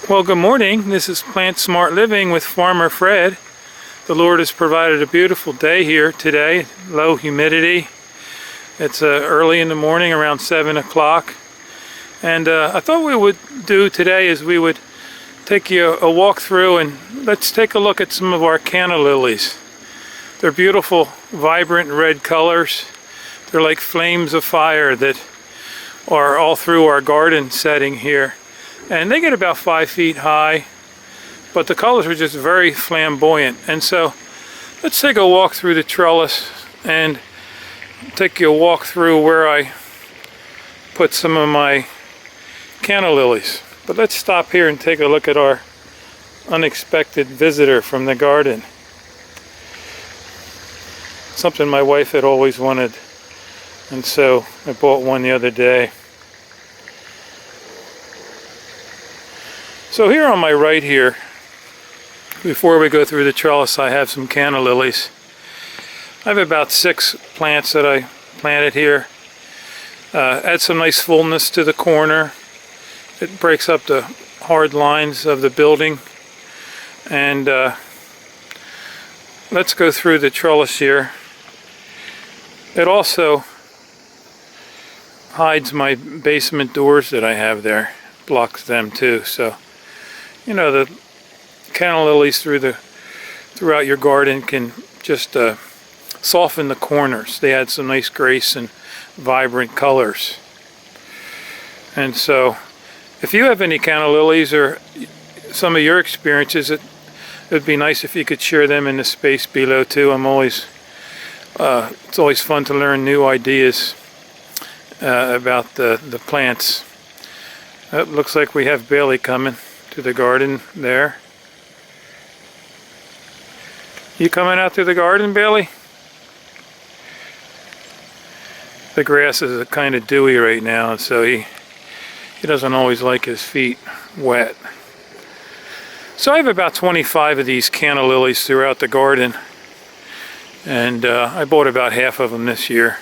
Well, good morning. This is Plant Smart Living with Farmer Fred. The Lord has provided a beautiful day here today. Low humidity. It's early in the morning, around 7 o'clock. And I thought we would do today is we would take you a walk through and let's take a look at some of our canna lilies. They're beautiful, vibrant red colors. They're like flames of fire that are all through our garden setting here. And they get about 5 feet high, but the colors are just very flamboyant. And so let's take a walk through the trellis and take you a walk through where I put some of my canna lilies. But let's stop here and take a look at our unexpected visitor from the garden. Something my wife had always wanted, and so I bought one the other day. So here on my right here, before we go through the trellis, I have some canna lilies. I have about 6 plants that I planted here. Add some nice fullness to the corner. It breaks up the hard lines of the building. And let's go through the trellis here. It also hides my basement doors that I have there, blocks them too. So, you know, the canna lilies throughout your garden can just soften the corners. They add some nice grace and vibrant colors. And so, if you have any canna lilies or some of your experiences, it would be nice if you could share them in the space below too. It's always fun to learn new ideas about the plants. It looks like we have Bailey coming to the garden there. You coming out to the garden, Bailey? The grass is kind of dewy right now, so he doesn't always like his feet wet. So I have about 25 of these canna lilies throughout the garden, and I bought about half of them this year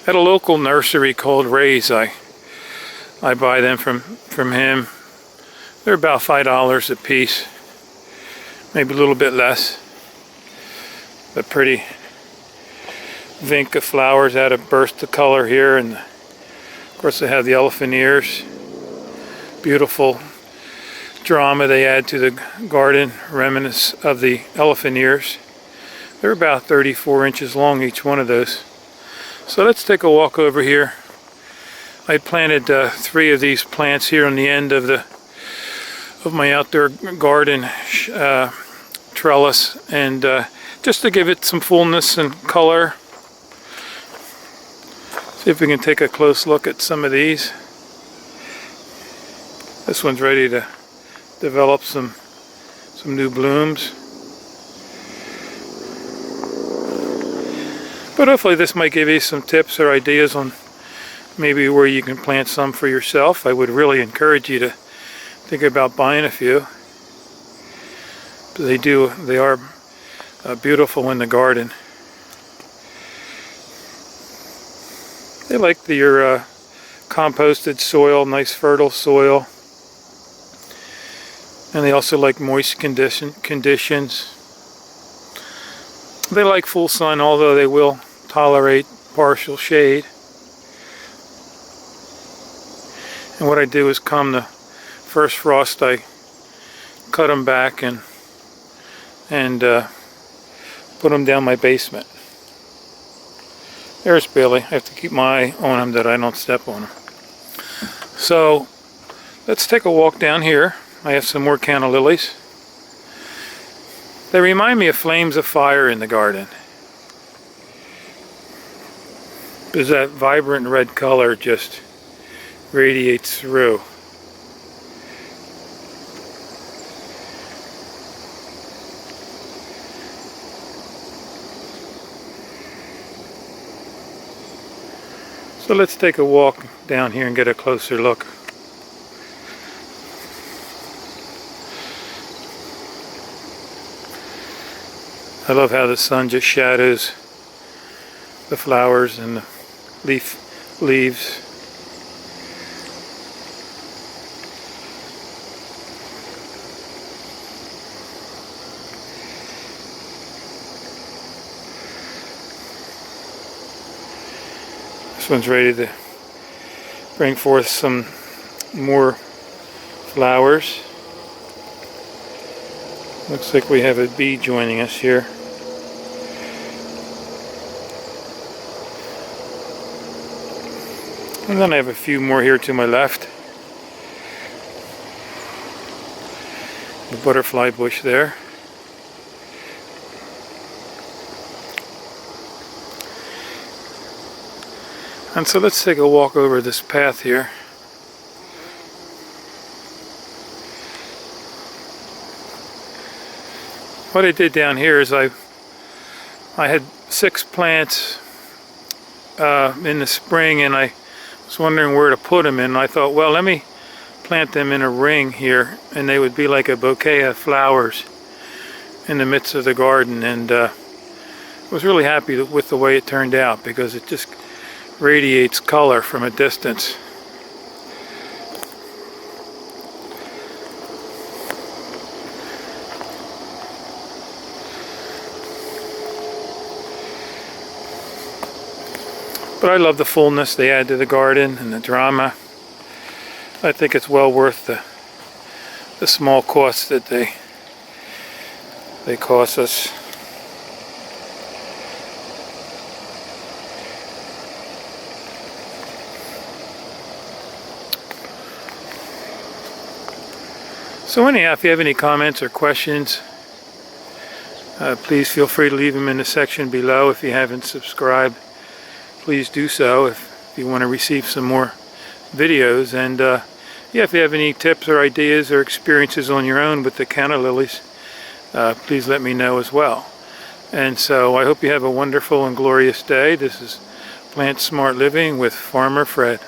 at a local nursery called Ray's. I buy them from him. They're about $5 a piece, maybe a little bit less. The pretty vinca flowers add a burst of color here, and of course they have the elephant ears. Beautiful drama they add to the garden, remnants of the elephant ears. They're about 34 inches long, each one of those. So let's take a walk over here. I planted 3 of these plants here on the end of my outdoor garden trellis, and just to give it some fullness and color. See if we can take a close look at some of these. This one's ready to develop some new blooms. But hopefully this might give you some tips or ideas on maybe where you can plant some for yourself. I would really encourage you to think about buying a few. They are beautiful in the garden. They like your composted soil, nice fertile soil. And they also like moist conditions. They like full sun, although they will tolerate partial shade. And what I do is come the first frost, I cut them back and put them down my basement. There's Bailey. I have to keep my eye on him that I don't step on him. So let's take a walk down here. I have some more canna lilies. They remind me of flames of fire in the garden. Because that vibrant red color just radiates through. So let's take a walk down here and get a closer look. I love how the sun just shadows the flowers and the leaves. This one's ready to bring forth some more flowers. Looks like we have a bee joining us here. And then I have a few more here to my left. The butterfly bush there. And so let's take a walk over this path here. What I did down here is I had 6 plants in the spring, and I was wondering where to put them in. And I thought, well, let me plant them in a ring here, and they would be like a bouquet of flowers in the midst of the garden. And I was really happy with the way it turned out, because it just radiates color from a distance. But I love the fullness they add to the garden and the drama. I think it's well worth the small costs that they cost us. So anyhow, if you have any comments or questions, please feel free to leave them in the section below. If you haven't subscribed, please do so if you want to receive some more videos. And yeah, if you have any tips or ideas or experiences on your own with the Canna lilies, please let me know as well. And so I hope you have a wonderful and glorious day. This is Plant Smart Living with Farmer Fred.